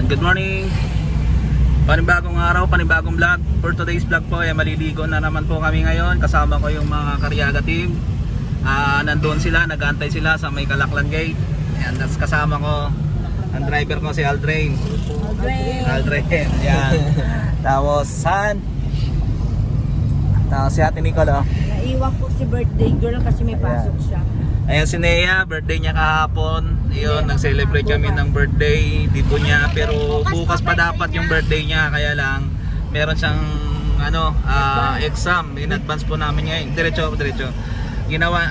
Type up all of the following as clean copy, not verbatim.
Good morning. Panibagong araw, panibagong vlog. For today's vlog po ay maliligo na naman po kami ngayon. Kasama ko yung mga Karyaga team. Nandoon sila, nag-aantay sila sa may Kalaklan Gate. Ayan, that's kasama ko. Ang driver ko si Aldrin. Aldrin. Yan. Tapos San. Tapos si Ate Nicole. Naiwan po si birthday girl kasi may pasok siya. Ayan si Nea, birthday niya kahapon. Ayun, nag-celebrate kami ng birthday dito niya. Pero bukas pa dapat yung birthday niya. Kaya lang, meron siyang exam. In advance po namin ngayon. Diretso. Ginawa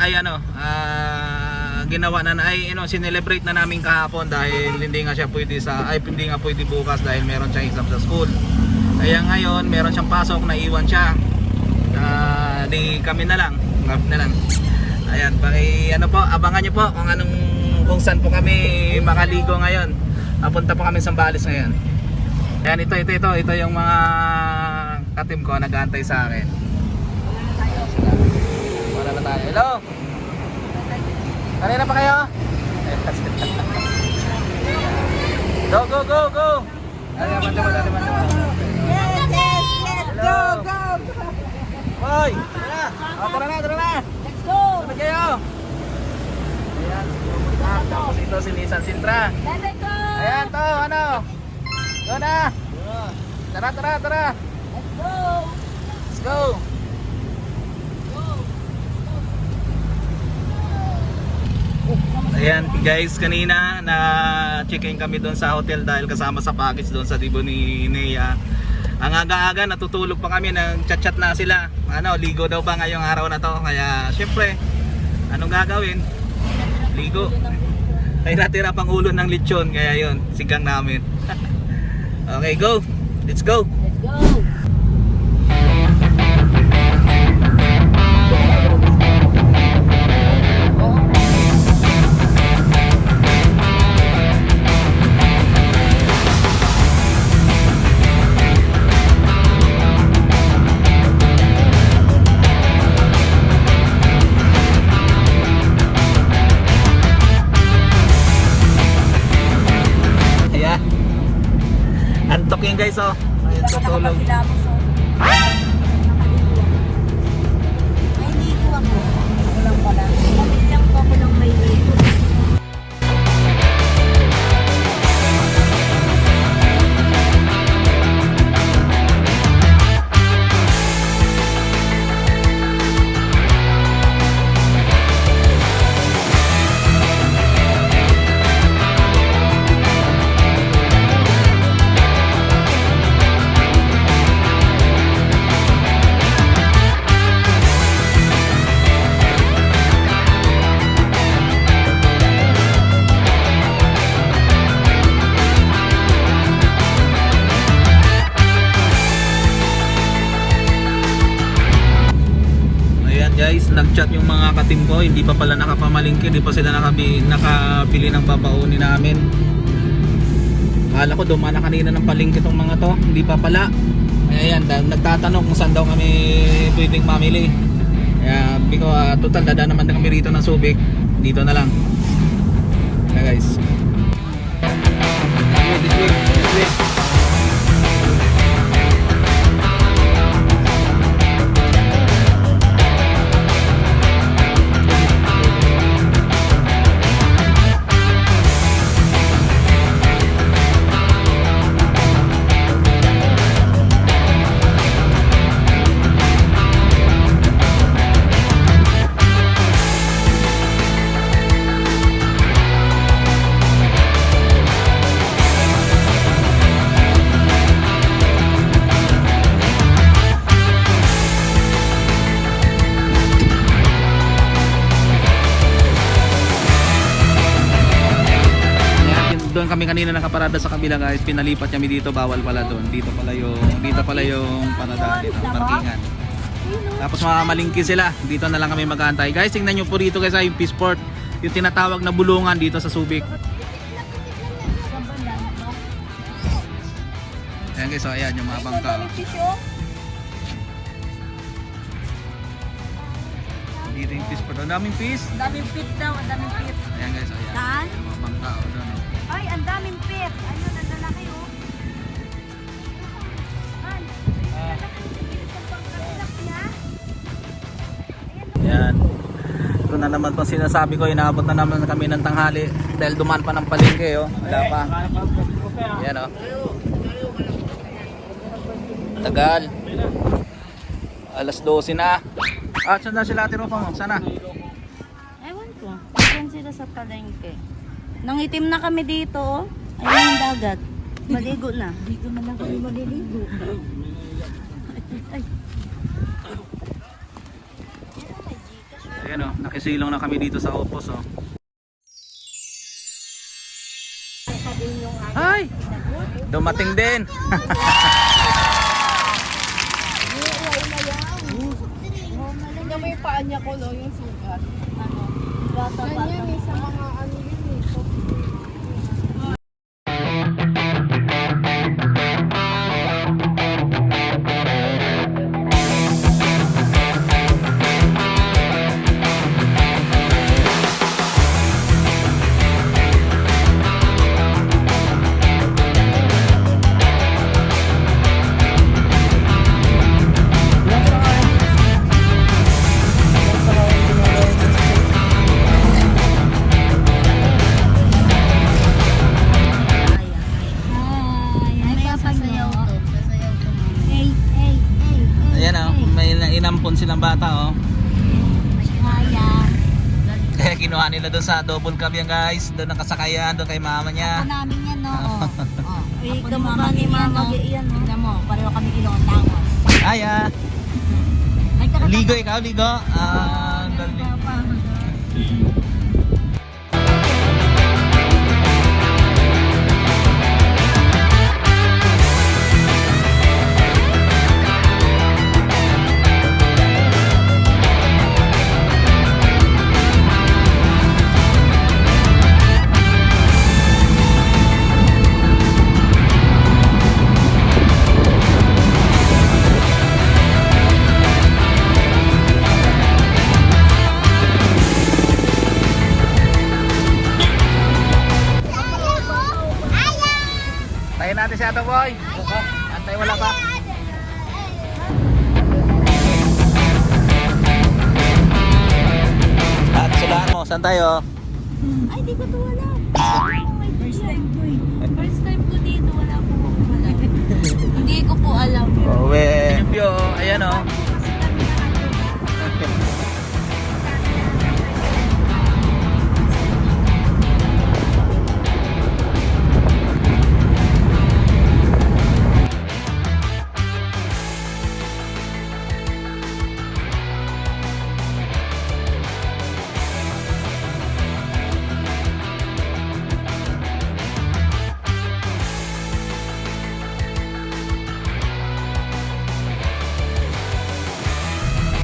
sinelebrate na namin kahapon dahil hindi nga pwede bukas dahil meron siyang exam sa school. Kaya ngayon, meron siyang pasok, naiwan siya. Kami na lang. Ayan, abangan niyo po kung saan po kami makaligo ngayon. Papunta po kami sa Zambales ngayon. Ayan, ito yung mga katim ko nag-aantay sa akin. Wala na tayo. Hello? Kanina pa kayo? Go! Ayan, manda. Yes, go! Hoy! Tara na! Let's go! Sabit kayo! Ayan, tapos ito si Nissan Sintra. Let's go! Ayan to, Go na! Tara! Let's go! Let's go! Ayan guys, kanina na check-in kami doon sa hotel dahil kasama sa package doon sa Dibo ni Nea. Ang aga-aga natutulog pa kami, nag-chat na sila. Ligo daw ba ngayong araw na to? Kaya syempre, anong gagawin? Ligo. Ay natira pang ulo ng lechon, kaya yun, sigang namin. Okay, go. Let's go. Let's go! Antok yun guys, ayun, tutulog. Ay, ligo ako. Ako lang pala. Pamilyang ko ako ng may ligo. Guys, nag-chat yung mga katim ko, hindi pa pala nakapamalingki, hindi pa sila nakapili ng babaunin namin. Akala ko dumana kanina ng palingki tong mga to, hindi pa pala. Ayan, nagtatanong kung saan daw kami pwedeng mamili. Kaya total dadaan naman kami rito ng Subic, dito na lang. Kaya guys, this way. Doon kami kanina nakaparada sa kabila guys, pinalipat kami dito, bawal pala doon. Dito pala yung parada dito, parkingan. Tapos mamamalingki sila, dito na lang kami mag-aantay. Guys, tingnan nyo po dito guys, yung Peaceport, yung tinatawag na bulungan dito sa Subic. Ayan guys, ayan yung mga bangka. Dito yung Peaceport, ang daming fish. Ang daming pit daw, ang daming pit. Ayan guys, ayan. Saan? Yung mga bangka, doon. Ay, ang daming pit. Ayun, ang lalaki oh. naman itong sinasabi ko, inaabot na naman kami ng tanghali dahil dumaan pa ng palengke, oh. Wala pa. Yan, oh. Tagal. Alas 12 na. Ah, saan na sila Ate Ropa mo? Sana? Ewan ko. Diyan sila sa palengke. Nangitim na kami dito, oh. Ayun yung dagat. Maligo na. Dito na lang kami maliligo. Ay. Ayan, oh. Nakisilong na kami dito sa Opos, oh. Ay! Dumating din. Tingnan mo yung paa niya ko, no? Yung sugat. Ano? Ganyan eh, sa mga ano yun eh. Ayan, oh. May inampon silang bata, oh. Kaya kinuha nila doon sa double cab yan, guys. Doon nakasakayan, doon kay mama niya. namin yan, no? Ay, Ako kamukha ni Mama Gian, no? Tingnan mo, pareho kami ilong-tangos. Ay, ah. Ligo ikaw, ligo. Ah, galing. Tayo natin si Ato Boy. Antay, wala pa. At sulaan mo, saan tayo? Ay, di ko to wala. First time ko eh. First time ko dito, wala po akong alam. Hindi ko po alam. Owe. Ayan, oh.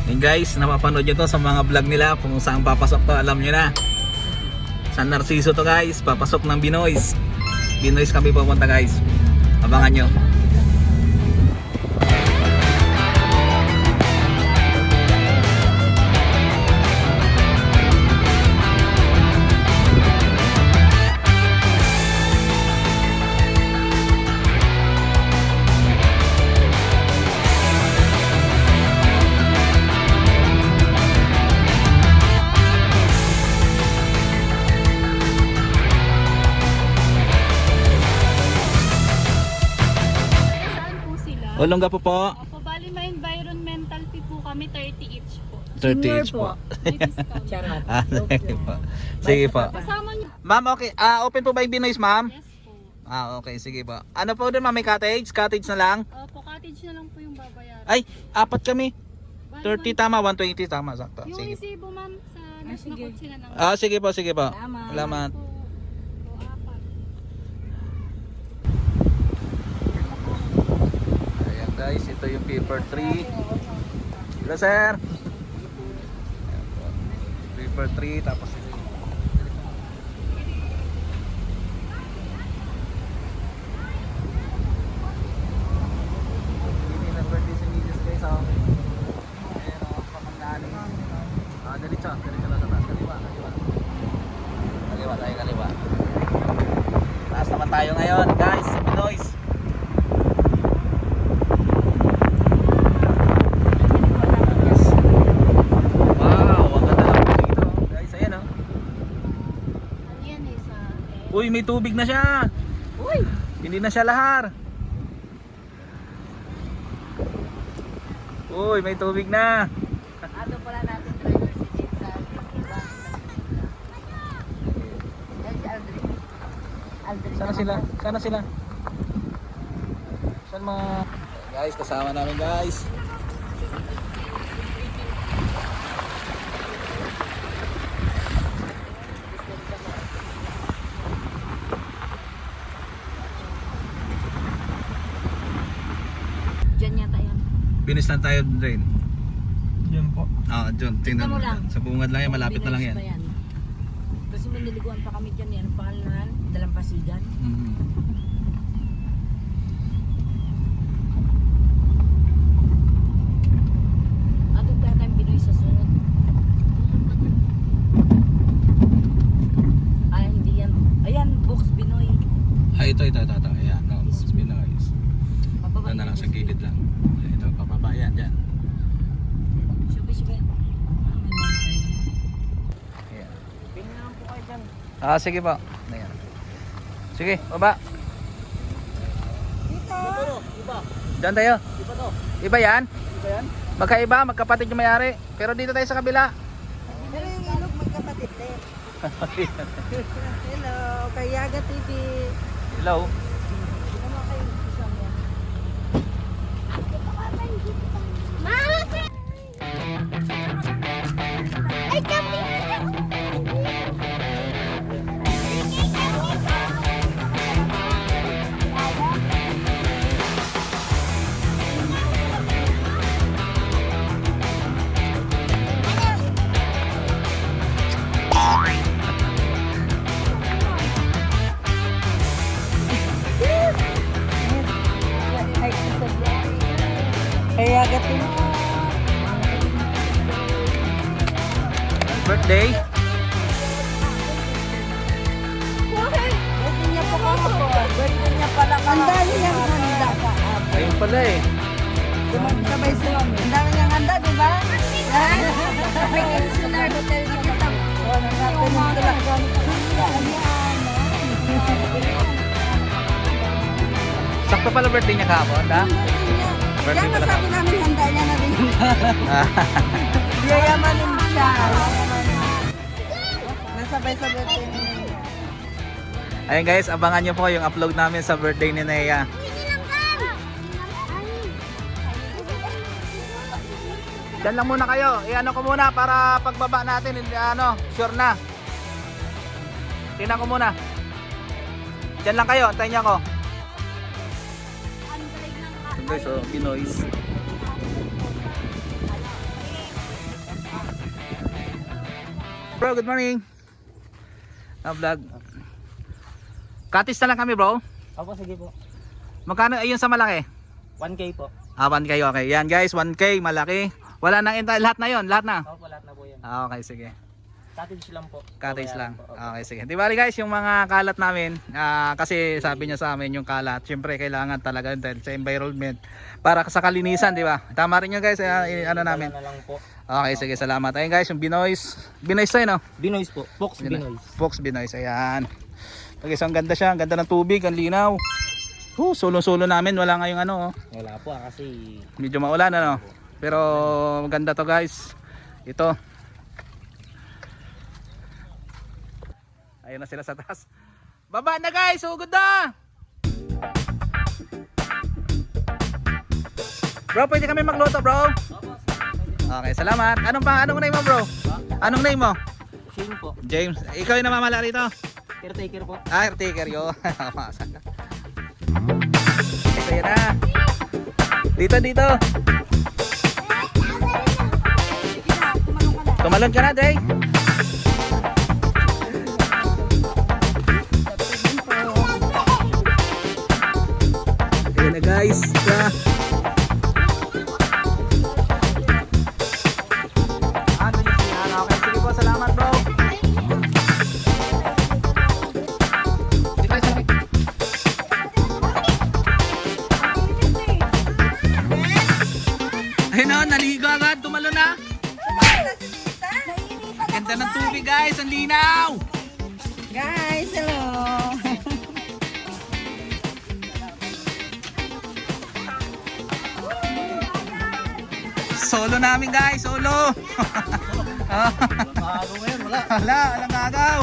Yan guys, napapanood nyo to sa mga vlog nila kung saan papasok to, alam nyo na. San Narciso to guys, papasok ng Binoys. Binoys kami pupunta guys. Abangan nyo. Saan po sila? Olongga po po. Opo, bali may environmental fee po kami, 30 each po. 30 each po. May discount. Charot. Ah, sige po. Sige po. Kasama niyo. Ma'am, okay. Open po ba yung Binoys, ma'am? Yes po. Okay, sige po. Ano po doon, ma'am? May cottage? Cottage na lang? Opo, cottage na lang po yung babayaran. Ay, apat kami. Bali, 30 tama, 120 tama, sakto. Yung Sige. resibo ma'am sa nasnakot sila ng Sige po, sige po. Salamat. Salamat. po. O, apat. Ayan guys, ito yung paper 3. Hello sir. Ayan po. Paper 3, tapos ito. Hindi na birthday sa videos guys, oh. Ayan o, pamangani. Diretso lang sa taas. Kaliwa. Kaliwa tayo, kaliwa. Taas naman tayo ngayon guys, sa Binoys. Wow, ang ganda lang po dito guys. Uy, may tubig na siya. Uy! Hindi na siya lahar. Uy, may tubig na. Ano pala natin driver si Jake sa iba. Yan si Aldrin. Aldrin. Sana sila? Sana sila? Saan mga... Guys, kasama namin guys. Diyan yata yan. Finish lang tayo rin. Yan po. Ah, John, tingnan Tingnan mo lang. Sa bungad lang yan, malapit na lang yan. Binoys pa Kasi may niliguan pa kami dyan yan. Ang pangalan? Dalampasigan. Mhm. Ato kaya tayong Binoy sa sunod. Ay, hindi yan. Ayan, Box Binoy. Ah, ito. Ayan, no. It's been nice. Pababa Ito na lang yan. sa gilid lang. Ito, papaba yan dyan. Shubi. Ayan. Binangan po kayo dyan. Ah, sige po. Ayan. Sige, baba. Diyan tayo. Iba to. Iba yan? Iba yan? Magkaiba, magkapatid yung mayari. Pero dito tayo sa kabila. Pero yung ilog magkapatid din. Hello, Kayaga TV. Hello. Ay, kami! Kayaga TV. Birthday. Birthday niya po kahapon. Birthday niya pala kahapon. Ang dami niyang handa kahapon. Ayun pala eh. Sabay sila. Ang dami niyang handa, di ba? Sabay Insular Hotel na kita. Sakto pala birthday niya kahapon, ha? Birthday Kaya pala nasabi kahapon. namin handa niya na rin. Yayamanin siya. Nasabay-sabay birthday niya. Ayun guys, abangan nyo po yung upload namin sa birthday ni Nea. Diyan lang muna kayo. I-ano ko muna para pagbaba natin, sure na. Tingnan ko muna. Diyan lang kayo, antayin niyo ako. Guys, oh, Pinoy's. Bro, good morning. Vlog. Katis na lang kami, bro. Opo, sige po. Magkano ayun sa malaki? 1K po. 1K, okay. Yan guys, 1K, malaki. Wala nang entire, lahat na yon, lahat na. Opo, lahat na po yan. Okay, sige. Cottage lang po. Cottage lang. Po. Okay, sige. Di bali guys, yung mga kalat namin, kasi sabi niya sa amin yung kalat, syempre kailangan talaga dahil sa environment para sa kalinisan, di ba? Tama rin yun guys, ano namin. Na lang po. Okay, sige, salamat. Ayun guys, yung Binoy's tayo, no? Binoy's po. Fox Binoy's. Fox Binoy's, ayan. Okay, so ang ganda siya, ang ganda ng tubig, ang linaw. Solo-solo namin, wala ngayong ano, oh. Wala po kasi Medyo maulan, ano? Pero maganda to guys. Ito. Ayun na sila sa taas. Baba na guys, sugod na! Bro, pwede kami magluto, bro? Okay, salamat. Anong name mo, bro? Anong name mo? Shane po. James. Ikaw yung namamala rito? Caretaker po. Caretaker yun. Ito yan na. Dito. Tumalon ka na, Jay. Ayan na guys. Okay, sige po. Salamat, bro. Ayun o, naligo agad. Tumalo na. Ganda ng tubig guys. Ang linaw. Guys, hello. Solo namin guys, solo. Bago ngayon, wala. Wala, walang agaw.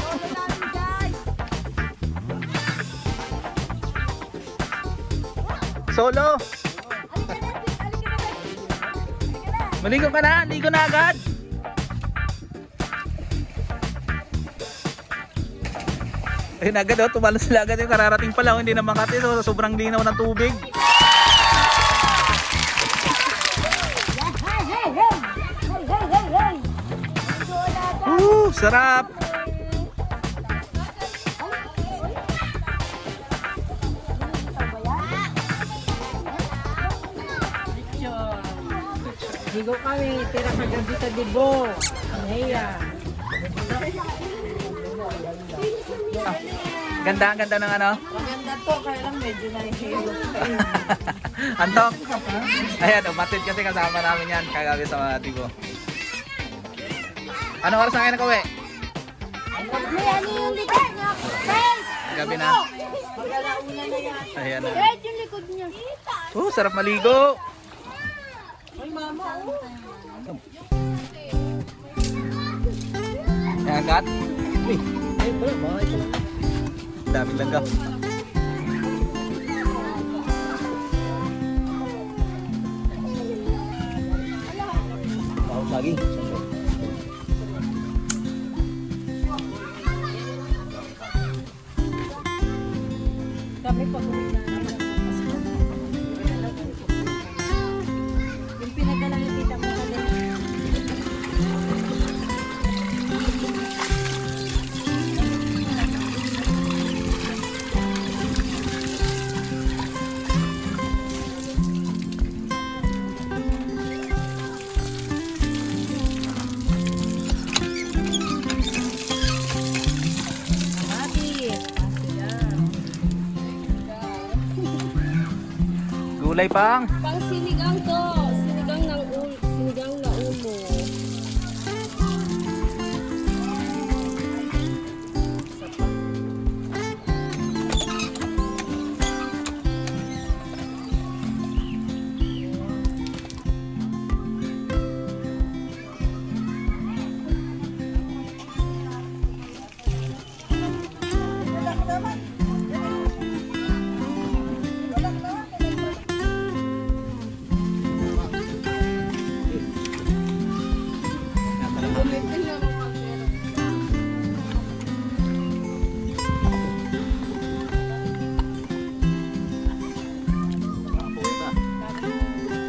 Solo. Maligo ka na, ligo na agad. Ayun agad oh, tumalas sila agad yung kararating pala, hindi na Makati, so sobrang linaw ng tubig. Sarap. Ligo kami, tira kagabi sa Dibo. Heya. Ganda, ang ganda ng ano? Maganda to, kaya lang medyo nahihilo. Antok. Ayan, umatid kasi kasama namin yan kagabi sa mga tigo. Anong oras na kayo nakauwi? May ano yung likod niya? Guys! Gabi na. Mag-alauna na yan. Ayan na. Guys, yung likod niya. Sarap maligo. Ay, mama, oh. Ayan, kat. Uy, ay, wala, bahay ko lang. Daming langgam. Bago saging. Kami pag uwi na naman. Yung pinadala ni tita mo na din. Gulay pang. Pang sinigang to. Sinigang ng sinigang na ulo.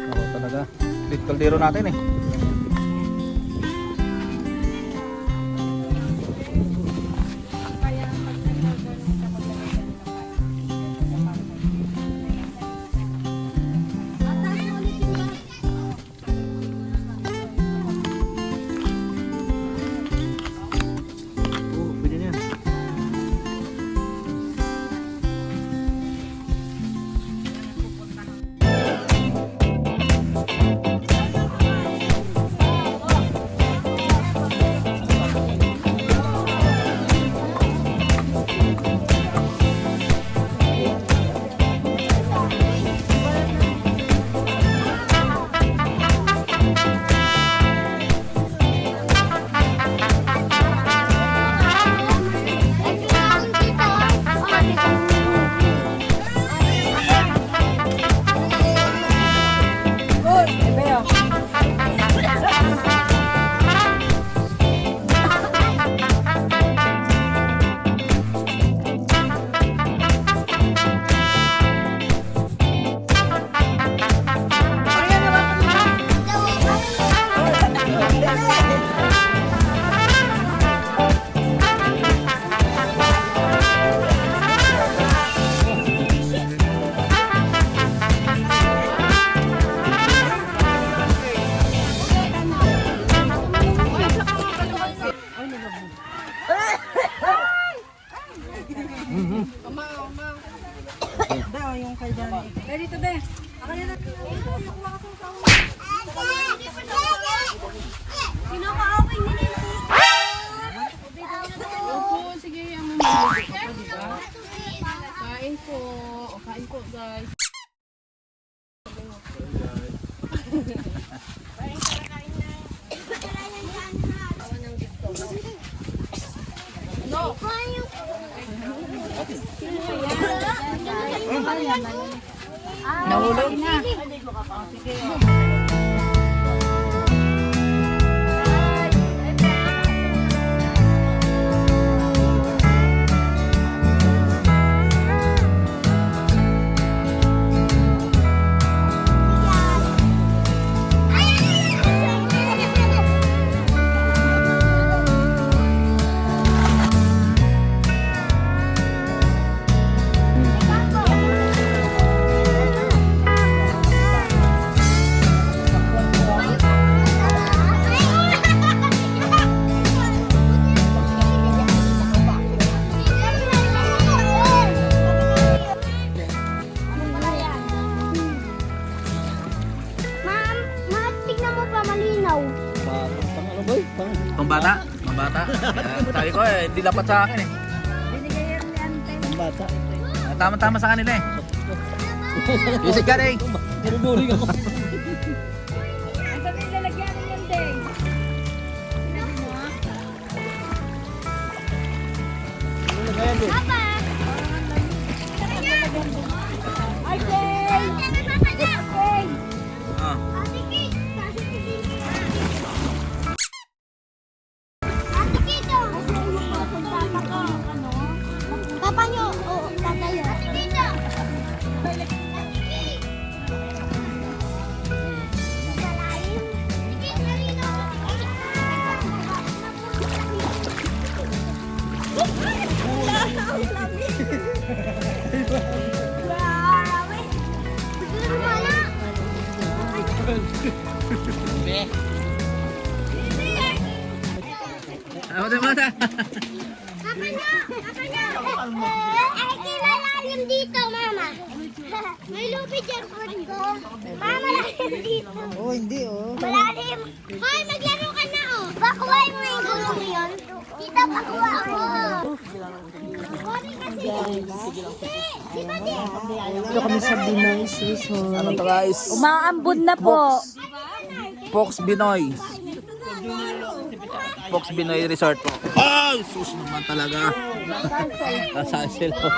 Oo talaga. Lit kaldero natin eh. Pwede na yan. Daw, yung kay Johnny. Ready to be. Ako na lang. Kinakaaway nila. Opo, sige, ang mamili ko pa, di ba? Kain po. O, kain po, guys. Nahulog na. Ma'am, tignan mo pa malinaw. Ano boy? Pambata? Pambata? Sabi ko eh, hindi dapat sa akin eh. Ang bata. Tama-tama sa kanila eh. Isig ka rin. Tinuduling ako. Ang sabi lalagyan ng yan, Deng. Ano kaya din? Papa! Ay, Jay! Jay! Ah. Ate Kate! Ate Kate! Papa ko, ano? Papa nyo, oo, tatayo. Ate Kate! Ate Kate! Malalim. Ate Kate, malinaw. Grabe. Wala. Ako din mata. Ay, kilalalim dito, mama. May lupit dyan po ko. Mama, malalim dito. Oh, hindi oh. Malalim. Hoy, maglaro ka na, oh. Bakuhay mo yung gulong yun. Tita, bakuha ako. Sorry kasi. Di ba, di? Dito kami sa Binay Resort. Ano to guys? Umaambon na po. Fox Binoy. Fox Binoy Resort po. Ay, sus naman talaga. Kasasel po.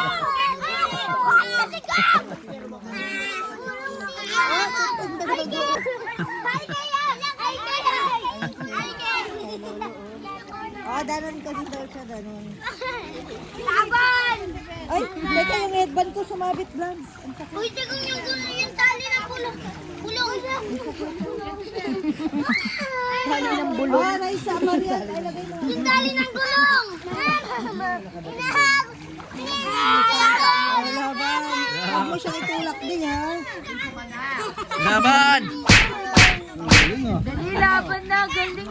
Ah, danon kasi daw siya, danon. Laban! Ay, teka, yung headband ko sumabit lang. Uy, tigong yung gulong, yung tali ng bulong. Bulong. Tali ng bulong. Ah, Raisa, Maria. Ay, lagay mo. Yung tali ng gulong. Laban. Huwag mo siyang itulak din, ha? Laban! Dali, laban na. Galing na.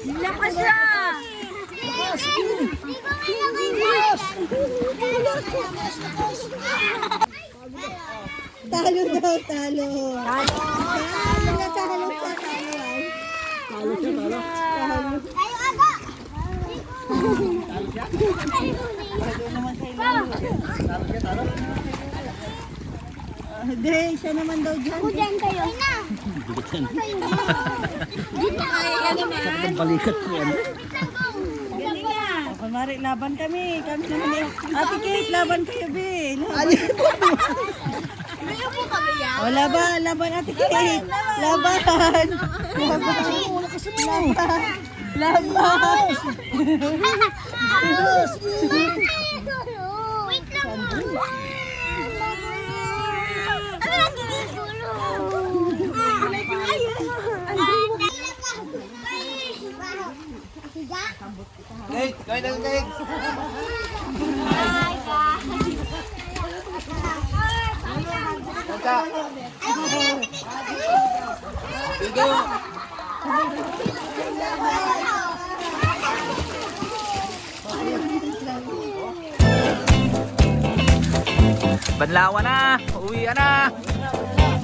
Lakas na. Talo daw, talo. Talo. Talo. Tayo aga. Hindi, siya naman daw dyan. Ako dyan kayo. Na. Dito kaya naman. Balikat ko ano. Kunwari, laban kami. Kami naman yung... Ate Kate, laban kayo, be. Laban. O, laban, Ate Kate. Laban. Laban. Wait lang mo. Ano ang ginigulo? Kate, kaya lang Kate. Kata. Tigo. Banlawan na! Uwian na!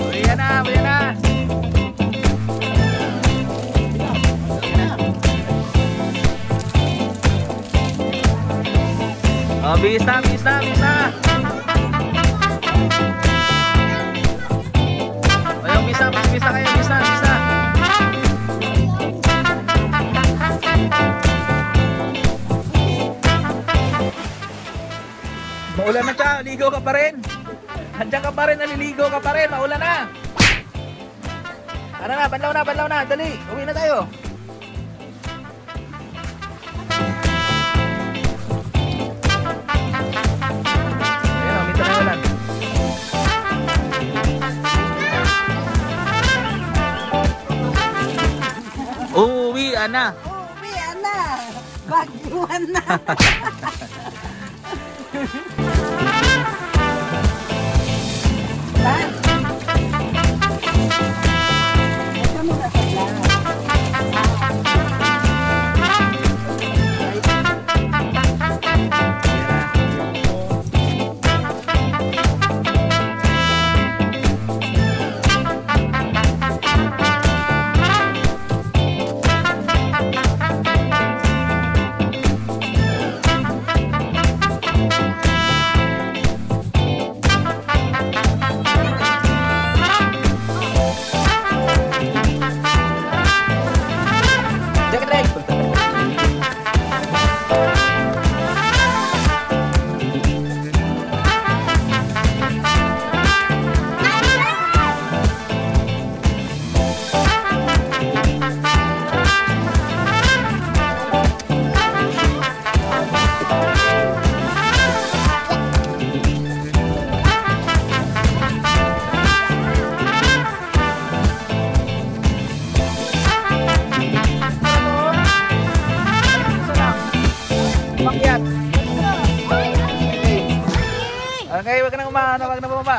Uwian na! Uwian na! Oh, bis na! Bis na! Bis na! O yung bis na! Bis na kayo! Bis na! Bis na! Maulan na siya, ligo ka pa rin. Andiyan ka pa rin, naliligo ka pa rin, maulan na. Ano na, banlaw na, dali, uwi na tayo. Ayun, minsan na ulan. Uwi na. Uwi, ana. Baguan na. Lan. Ito mo na sa plan. Jacket Ray. Pakyat. Okay, wag ka nang umano, wag na bumaba.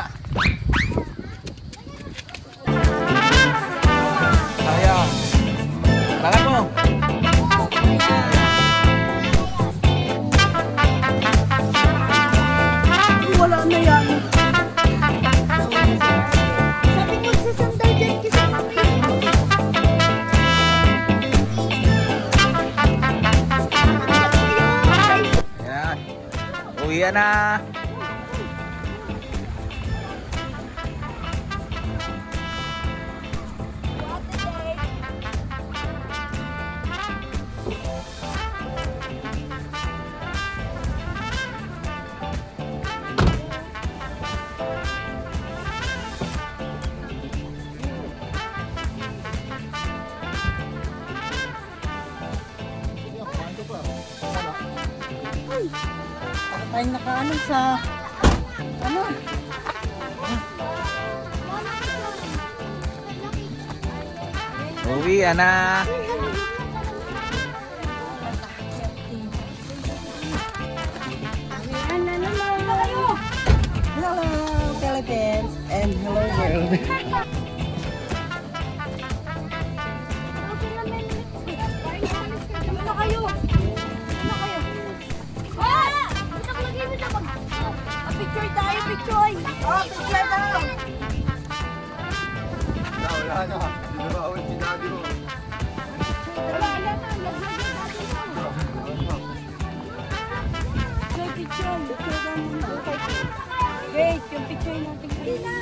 Sayang. Tangan mo. Wala na yan. Sabi mo sa sandal dyan kasi kami. Ayan. Uwi na. Tayo nakaano sa... Ano? Uwi na. Hello, Philippines and hello world. Ano kayo? Ano kayo? Ah! Nakalagay mo sa bag. Picture tayo, picture. Oh, picture daw. Wala na. Hindi na bawal si daddy mo. Wala na, naglagay natin mo. Picture. Picture daw muna. Wait, yung picture natin.